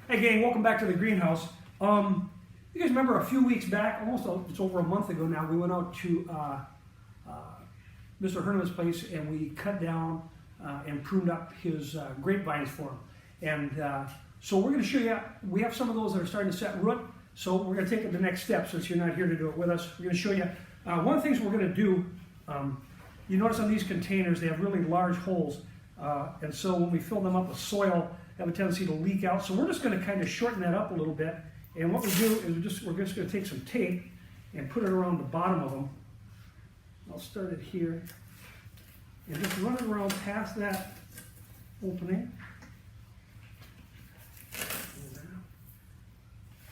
Hey gang, welcome back to the greenhouse. You guys remember a few weeks back, it's over a month ago now, we went out to Mr. Herman's place and we cut down and pruned up his grapevines for him. And so we're going to show you, we have some of those that are starting to set root, so we're going to take it the next step since you're not here to do it with us. We're going to show you, one of the things we're going to do, you notice on these containers they have really large holes, and so when we fill them up with soil, they have a tendency to leak out. So we're just going to kind of shorten that up a little bit. And what we do is we're just going to take some tape and put it around the bottom of them. I'll start it here and just run it around past that opening.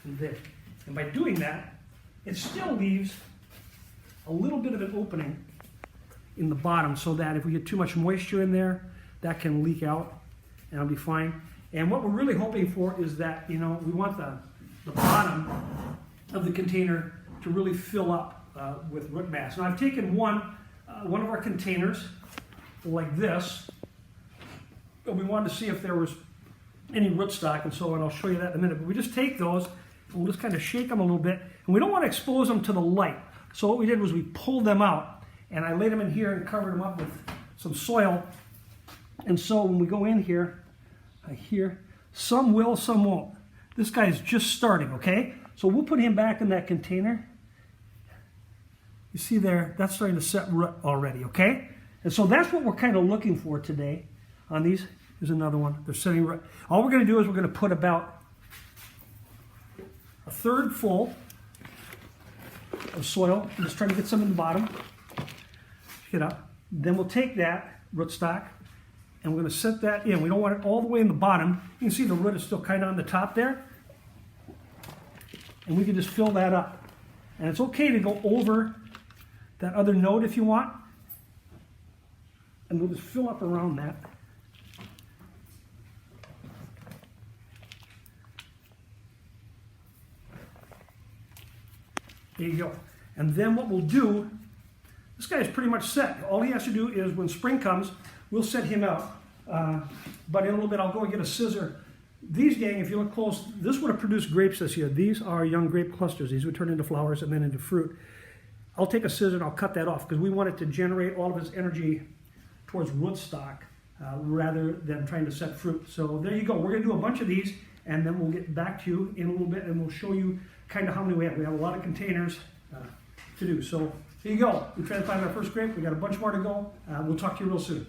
And there. And by doing that, it still leaves a little bit of an opening in the bottom so that if we get too much moisture in there, that can leak out and it'll be fine. And what we're really hoping for is that, we want the bottom of the container to really fill up with root mass. Now I've taken one of our containers like this, and we wanted to see if there was any rootstock and so on. I'll show you that in a minute. But we just take those and we'll just kind of shake them a little bit, and we don't want to expose them to the light. So what we did was we pulled them out, and I laid them in here and covered them up with some soil. And so when we go in here, some will, some won't. This guy is just starting, okay? So we'll put him back in that container. You see there, that's starting to set root already, okay? And so that's what we're kind of looking for today on these. Here's another one. They're setting root. All we're going to do is we're going to put about a third full of soil. I'm just trying to get some in the bottom. Pick it up. Then we'll take that rootstock and we're going to set that in. We don't want it all the way in the bottom. You can see the root is still kind of on the top there. And we can just fill that up. And it's okay to go over that other node if you want. And we'll just fill up around that. There you go. And then what we'll do, this guy is pretty much set. All he has to do is when spring comes, we'll set him out. But in a little bit, I'll go and get a scissor. These, gang, if you look close, this would have produced grapes this year. These are young grape clusters. These would turn into flowers and then into fruit. I'll take a scissor and I'll cut that off because we want it to generate all of its energy towards rootstock rather than trying to set fruit. So there you go. We're going to do a bunch of these, and then we'll get back to you in a little bit and we'll show you kind of how many we have. We have a lot of containers to do. So there you go. We tried to find our first grape. We got a bunch more to go. We'll talk to you real soon.